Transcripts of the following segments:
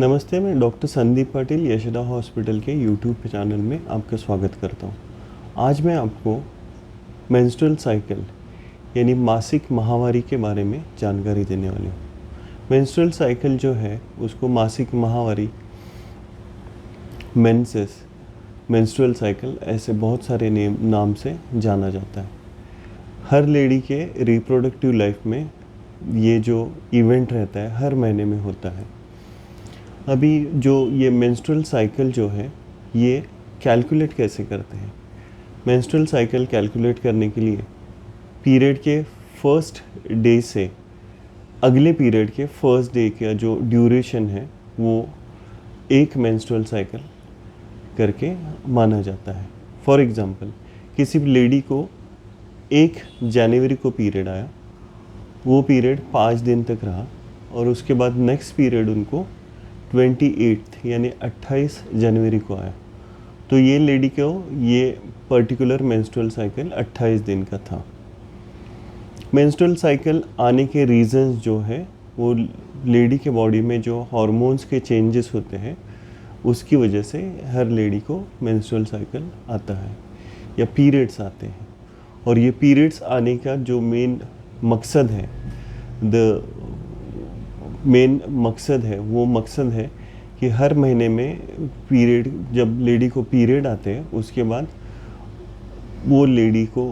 नमस्ते, मैं doctor Sandeep Patil Yashoda hospital के यूट्यूब चैनल में आपका स्वागत करता हूँ। आज मैं आपको मेंस्ट्रुअल साइकिल यानी मासिक माहवारी के बारे में जानकारी देने वाली हूँ। मेंस्ट्रुअल साइकिल जो है उसको मासिक माहवारी, मेंसेस, मेंस्ट्रुअल साइकिल ऐसे बहुत सारे नाम से जाना जाता है। हर लेडी के रिप्रोडक्टिव लाइफ में ये जो इवेंट रहता है हर महीने में होता है। अभी जो ये मेंस्ट्रुअल साइकिल जो है ये कैलकुलेट कैसे करते हैं? मेंस्ट्रुअल साइकिल कैलकुलेट करने के लिए पीरियड के फर्स्ट डे से अगले पीरियड के फर्स्ट डे का जो ड्यूरेशन है वो एक मेंस्ट्रुअल साइकिल करके माना जाता है। फॉर एग्ज़ाम्पल, किसी लेडी को 1 जनवरी को पीरियड आया, वो पीरियड 5 दिन तक रहा और उसके बाद नेक्स्ट पीरियड उनको 28 यानी 28 जनवरी को आया, तो ये लेडी को ये पर्टिकुलर मेंस्ट्रुअल साइकिल 28 दिन का था। मेंस्ट्रुअल साइकिल आने के रीज़न्स जो है वो लेडी के बॉडी में जो हार्मोन्स के चेंजेस होते हैं उसकी वजह से हर लेडी को मेंस्ट्रुअल साइकिल आता है या पीरियड्स आते हैं। और ये पीरियड्स आने का जो मेन मकसद है, वो मकसद है कि हर महीने में पीरियड, जब लेडी को पीरियड आते हैं उसके बाद वो लेडी को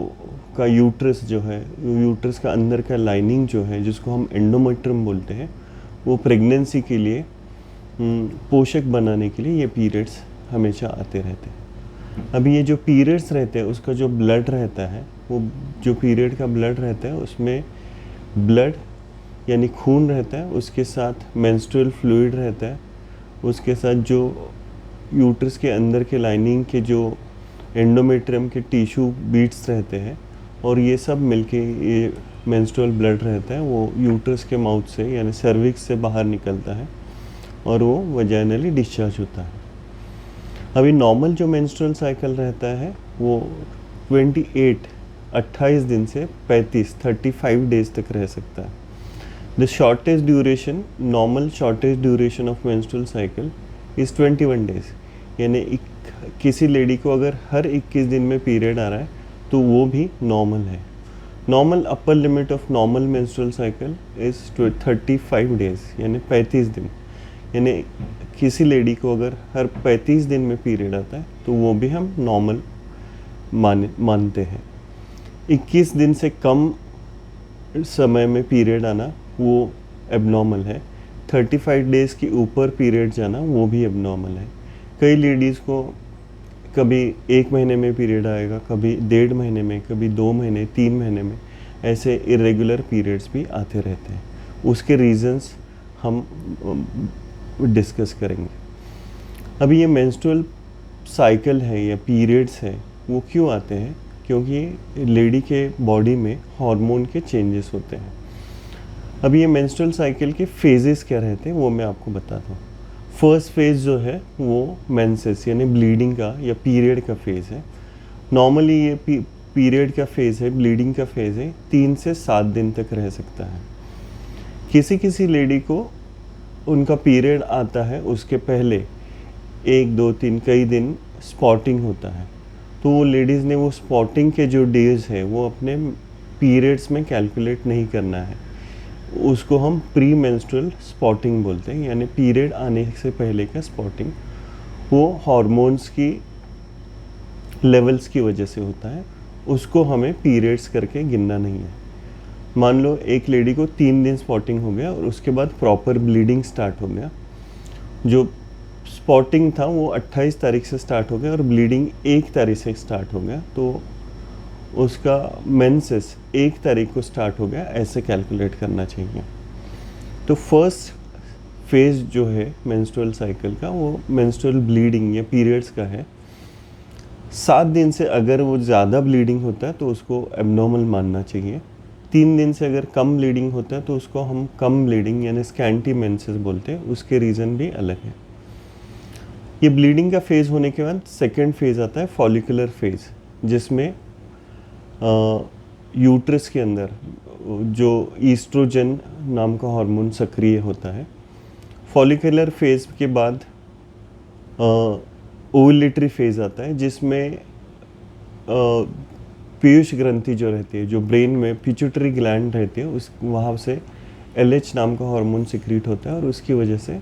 का यूट्रस जो है, यूट्रस का अंदर का लाइनिंग जो है जिसको हम एंडोमेट्रियम बोलते हैं, वो प्रेगनेंसी के लिए पोषक बनाने के लिए ये पीरियड्स हमेशा आते रहते हैं। अभी ये जो पीरियड्स रहते हैं उसका जो ब्लड रहता है, वो जो पीरियड का ब्लड रहता है उसमें ब्लड यानी खून रहता है, उसके साथ मेंस्ट्रुअल फ्लूइड रहता है, उसके साथ जो यूट्रस के अंदर के लाइनिंग के जो एंडोमेट्रियम के टिश्यू बीट्स रहते हैं, और ये सब मिलके ये मेंस्ट्रुअल ब्लड रहता है वो यूट्रस के माउथ से यानी सर्विक्स से बाहर निकलता है और वो वजाइनली डिस्चार्ज होता है। अभी नॉर्मल जो मेंस्ट्रुअल साइकिल रहता है वो 28 दिन से 35 डेज तक रह सकता है। The normal shortest duration of menstrual cycle is 21 days। यानी किसी लेडी को अगर हर 21 दिन में पीरियड आ रहा है तो वो भी नॉर्मल है। Normal upper limit of normal menstrual cycle is 35 days यानी 35 दिन। यानी किसी लेडी को अगर हर 35 दिन में पीरियड आता है तो वो भी हम नॉर्मल मानते हैं। 21 दिन से कम समय में पीरियड आना वो एबनॉर्मल है। 35 डेज़ के ऊपर पीरियड जाना वो भी एबनॉर्मल है। कई लेडीज़ को कभी 1 महीने में पीरियड आएगा, कभी 1.5 महीने में, कभी 2 महीने, 3 महीने में, ऐसे इरेगुलर पीरियड्स भी आते रहते हैं। उसके रीज़न्स हम डिस्कस करेंगे। अभी ये मेंस्ट्रुअल साइकिल है या पीरियड्स है वो क्यों आते हैं? क्योंकि लेडी के बॉडी में हार्मोन के चेंजेस होते हैं। अभी ये मेंस्ट्रुअल साइकिल के फेजेस क्या रहते हैं वो मैं आपको बताता हूँ। फर्स्ट फेज़ जो है वो मेंसेस यानी ब्लीडिंग का या पीरियड का फेज़ है। नॉर्मली ये पीरियड का फेज़ है, ब्लीडिंग का फेज़ है, 3 से 7 दिन तक रह सकता है। किसी लेडी को उनका पीरियड आता है उसके पहले 1, 2, 3 कई दिन स्पॉटिंग होता है, तो वो लेडीज़ ने वो स्पॉटिंग के जो डेज़ है वो अपने पीरियड्स में कैलकुलेट नहीं करना है। उसको हम प्री मेंस्ट्रुअल स्पॉटिंग बोलते हैं, यानी पीरियड आने से पहले का स्पॉटिंग। वो हार्मोन्स की लेवल्स की वजह से होता है, उसको हमें पीरियड्स करके गिनना नहीं है। मान लो एक लेडी को 3 दिन स्पॉटिंग हो गया और उसके बाद प्रॉपर ब्लीडिंग स्टार्ट हो गया। जो स्पॉटिंग था वो 28 तारीख से स्टार्ट हो गया और ब्लीडिंग 1 तारीख से स्टार्ट हो गया, तो उसका मेंसेस 1 तारीख को स्टार्ट हो गया, ऐसे कैलकुलेट करना चाहिए। तो फर्स्ट फेज़ जो है मेंस्ट्रुअल साइकिल का वो मेंस्ट्रुअल ब्लीडिंग या पीरियड्स का है। 7 दिन से अगर वो ज़्यादा ब्लीडिंग होता है तो उसको एबनॉर्मल मानना चाहिए। 3 दिन से अगर कम ब्लीडिंग होता है तो उसको हम कम ब्लीडिंग यानी स्कैंटी मेंसेस बोलते हैं। उसके रीज़न भी अलग है। ये ब्लीडिंग का फेज़ होने के बाद सेकेंड फेज़ आता है फॉलिकुलर फेज़, जिसमें यूट्रस के अंदर जो ईस्ट्रोजन नाम का हार्मोन सक्रिय होता है। फॉलिकुलर फेज के बाद ओवुलेटरी फेज आता है, जिसमें पीयूष ग्रंथि जो रहती है, जो ब्रेन में पिट्यूटरी ग्लैंड रहती है, उस वहाँ से LH नाम का हार्मोन सिक्रीट होता है और उसकी वजह से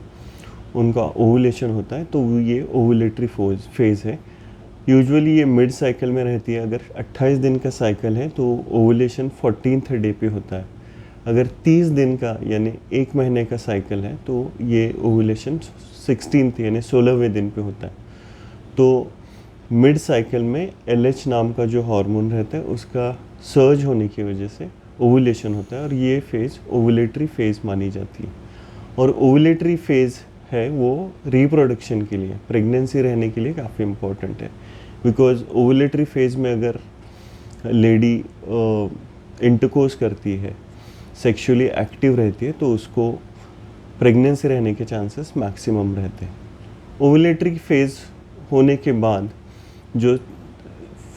उनका ओवुलेशन होता है। तो ये ओवुलेटरी फेज है। यूजुअली ये मिड साइकिल में रहती है। अगर 28 दिन का साइकिल है तो ओवुलेशन 14th डे पे होता है। अगर 30 दिन का यानी 1 महीने का साइकिल है तो ये ओवुलेशन 16th यानी 16वें दिन पे होता है। तो मिड साइकिल में LH नाम का जो हार्मोन रहता है उसका सर्ज होने की वजह से ओवुलेशन होता है और ये फेज़ ओवुलेटरी फेज़ मानी जाती है। और ओवुलेटरी फेज़ है वो रिप्रोडक्शन के लिए, प्रेगनेंसी रहने के लिए काफ़ी इम्पोर्टेंट है। बिकॉज ओवुलेटरी फेज़ में अगर लेडी इंटरकोर्स करती है, सेक्सुअली एक्टिव रहती है, तो उसको प्रेगनेंसी रहने के चांसेस मैक्सिमम रहते हैं। ओवुलेटरी फेज़ होने के बाद जो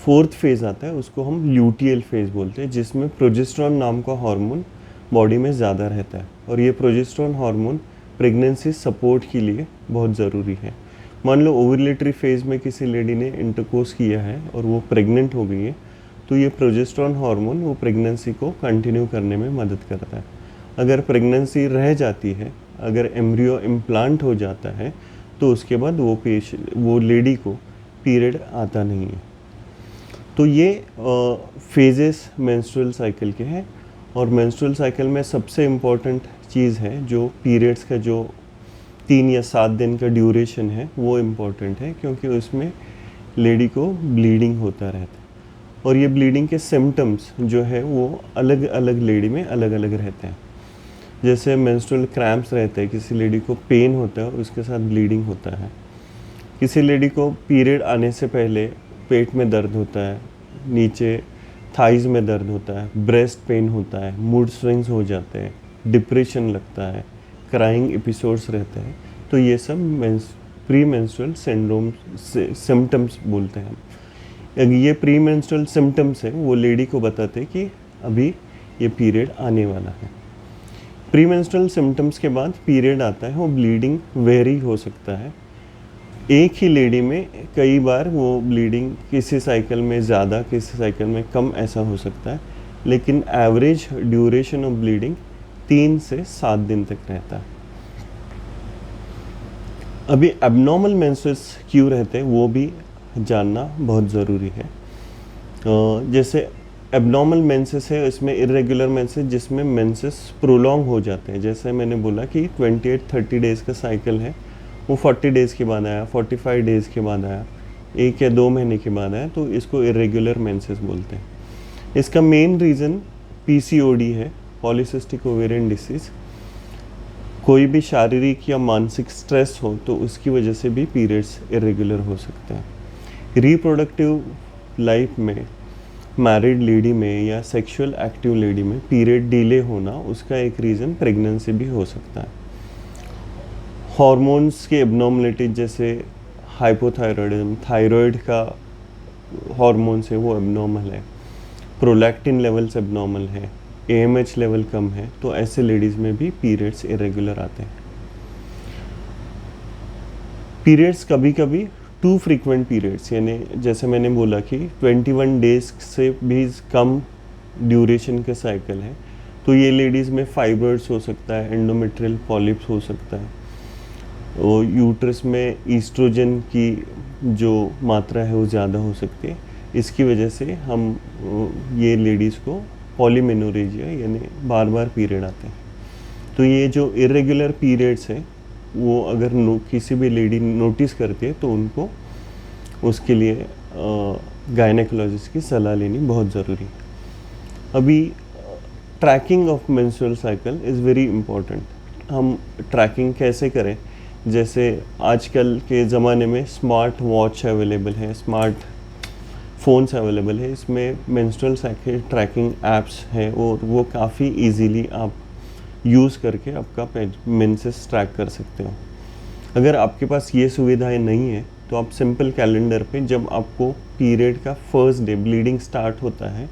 4th फेज़ आता है उसको हम ल्यूटियल फेज़ बोलते हैं, जिसमें प्रोजेस्टेरॉन नाम का हार्मोन बॉडी में ज़्यादा रहता है। और ये प्रोजेस्टेरॉन हार्मोन प्रेगनेंसी सपोर्ट के लिए बहुत ज़रूरी है। मान लो ओवुलेटरी फेज़ में किसी लेडी ने इंटरकोर्स किया है और वो प्रेग्नेंट हो गई है, तो ये प्रोजेस्टेरॉन हार्मोन वो प्रेगनेंसी को कंटिन्यू करने में मदद करता है। अगर प्रेगनेंसी रह जाती है, अगर एम्ब्रियो इम्प्लांट हो जाता है, तो उसके बाद वो लेडी को पीरियड आता नहीं है। तो ये फेजेस मेंस्ट्रुअल साइकिल के हैं। और मेंस्ट्रुअल साइकिल में सबसे इम्पॉर्टेंट चीज़ है जो पीरियड्स का जो 3 या 7 दिन का ड्यूरेशन है वो इम्पॉर्टेंट है, क्योंकि उसमें लेडी को ब्लीडिंग होता रहता है। और ये ब्लीडिंग के सिम्टम्स जो है वो अलग अलग लेडी में अलग अलग रहते हैं। जैसे मेंस्ट्रुअल क्रैम्प्स रहते हैं, किसी लेडी को पेन होता है और उसके साथ ब्लीडिंग होता है। किसी लेडी को पीरियड आने से पहले पेट में दर्द होता है, नीचे थाइज में दर्द होता है, ब्रेस्ट पेन होता है, मूड स्विंग्स हो जाते हैं, डिप्रेशन लगता है, क्राइंग एपिसोड्स रहते हैं। तो ये सब प्री मेंस्ट्रुअल सिंड्रोम सिम्टम्स बोलते हैं हम। ये प्री मेंस्ट्रुअल सिम्टम्स हैं वो लेडी को बताते हैं कि अभी ये पीरियड आने वाला है। प्री मेंस्ट्रुअल सिम्टम्स के बाद पीरियड आता है, वो ब्लीडिंग वेरी हो सकता है। एक ही लेडी में कई बार वो ब्लीडिंग किसी साइकिल में ज़्यादा, किसी साइकिल में कम, ऐसा हो सकता है। लेकिन एवरेज ड्यूरेशन ऑफ ब्लीडिंग 3 से 7 दिन तक रहता है। अभी एबनॉर्मल मेंसेस क्यों रहते हैं वो भी जानना बहुत ज़रूरी है। जैसे एबनॉर्मल मेंसेस है, इसमें इरेगुलर मेंसेस जिसमें मेंसेस प्रोलॉन्ग हो जाते हैं। जैसे मैंने बोला कि 28-30 डेज़ का साइकिल है, वो 40 डेज़ के बाद आया, 45 डेज़ के बाद आया, 1 या 2 महीने के बाद आया, तो इसको इरेगुलर मेंसेस बोलते हैं। इसका मेन रीज़न PCOD है, पॉलीसिस्टिक ओवेरियन डिसीज़। कोई भी शारीरिक या मानसिक स्ट्रेस हो तो उसकी वजह से भी पीरियड्स इरेगुलर हो सकते हैं। रिप्रोडक्टिव लाइफ में मैरिड लेडी में या सेक्सुअल एक्टिव लेडी में पीरियड डिले होना, उसका एक रीज़न प्रेगनेंसी भी हो सकता है। हॉर्मोन्स के एबनॉर्मलिटी जैसे हाइपोथायरॉयडिज्म, थायराइड का हॉर्मोन्स है वो एबनॉर्मल है, प्रोलैक्टिन लेवल्स एबनॉर्मल है, AMH लेवल कम है, तो ऐसे लेडीज़ में भी पीरियड्स इरेगुलर आते हैं। पीरियड्स कभी कभी टू फ्रीक्वेंट पीरियड्स, यानी जैसे मैंने बोला कि 21 डेज़ से भी कम ड्यूरेशन का साइकिल है, तो ये लेडीज़ में फाइब्रॉइड्स हो सकता है, एंडोमेट्रियल पॉलिप्स हो सकता है, और यूट्रस में ईस्ट्रोजन की जो मात्रा है वो ज़्यादा हो सकती है। इसकी वजह से हम ये लेडीज़ को पॉलीमेनोरेजिया यानी बार बार पीरियड आते हैं। तो ये जो इरेगुलर पीरियड्स हैं वो अगर किसी भी लेडी नोटिस करती है तो उनको उसके लिए गायनेकोलॉजिस्ट की सलाह लेनी बहुत ज़रूरी है। अभी tracking of menstrual cycle is very important. हम ट्रैकिंग कैसे करें? जैसे आजकल के ज़माने में स्मार्ट वॉच अवेलेबल है, स्मार्ट फ़ोन्स अवेलेबल है, इसमें मेंस्ट्रुअल साइकिल ट्रैकिंग ऐप्स हैं और वो काफ़ी इजीली आप यूज़ करके आपका मेंसेस ट्रैक कर सकते हो। अगर आपके पास ये सुविधाएं नहीं है तो आप सिंपल कैलेंडर पे जब आपको पीरियड का फर्स्ट डे ब्लीडिंग स्टार्ट होता है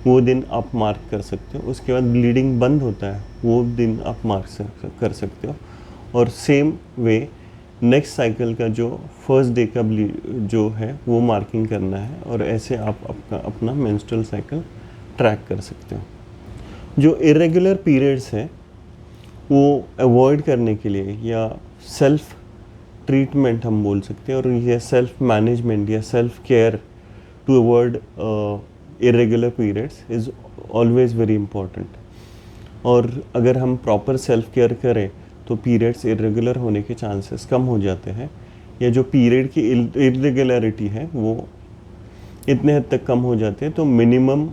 वो दिन आप मार्क कर सकते हो, उसके बाद ब्लीडिंग बंद होता है वो दिन आप मार्क कर सकते हो, और सेम वे नेक्स्ट साइकिल का जो फर्स्ट डे का जो है वो मार्किंग करना है, और ऐसे आप अपना मेंस्ट्रुअल साइकिल ट्रैक कर सकते हो। जो इरेगुलर पीरियड्स हैं वो अवॉइड करने के लिए या सेल्फ ट्रीटमेंट हम बोल सकते हैं, और ये सेल्फ मैनेजमेंट या self care to avoid irregular periods is always very important. और अगर हम प्रॉपर सेल्फ केयर करें तो पीरियड्स इरेगुलर होने के चांसेस कम हो जाते हैं, या जो पीरियड की इरेगुलरिटी है वो इतने हद तक कम हो जाते हैं तो मिनिमम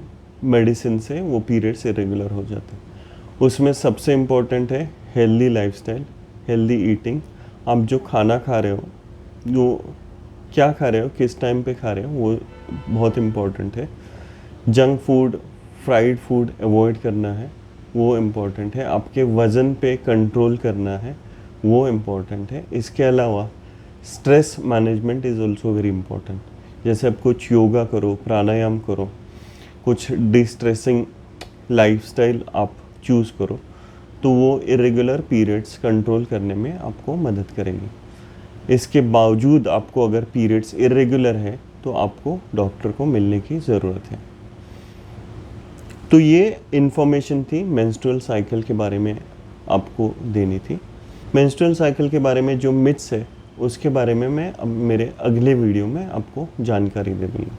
मेडिसिन से वो पीरियड्स इरेगुलर हो जाते हैं। उसमें सबसे इम्पोर्टेंट है हेल्दी लाइफस्टाइल, हेल्दी ईटिंग। आप जो खाना खा रहे हो, जो क्या खा रहे हो, किस टाइम पे खा रहे हो, वो बहुत इम्पोर्टेंट है। Junk food, fried food avoid करना है, वो इम्पोर्टेंट है। आपके वज़न पे कंट्रोल करना है, वो इम्पोर्टेंट है। इसके अलावा stress management is also very important. जैसे आप कुछ योगा करो, प्राणायाम करो, कुछ डिस्ट्रेसिंग लाइफस्टाइल आप चूज़ करो, तो वो इरेगुलर पीरियड्स कंट्रोल करने में आपको मदद करेगी। इसके बावजूद आपको अगर पीरियड्स इरेगुलर है तो आपको डॉक्टर को मिलने की ज़रूरत है। तो ये इन्फॉर्मेशन थी मेंस्ट्रुअल साइकिल के बारे में आपको देनी थी। मेंस्ट्रुअल साइकिल के बारे में जो मिथ्स है उसके बारे में मैं अब मेरे अगले वीडियो में आपको जानकारी दे दूँगा।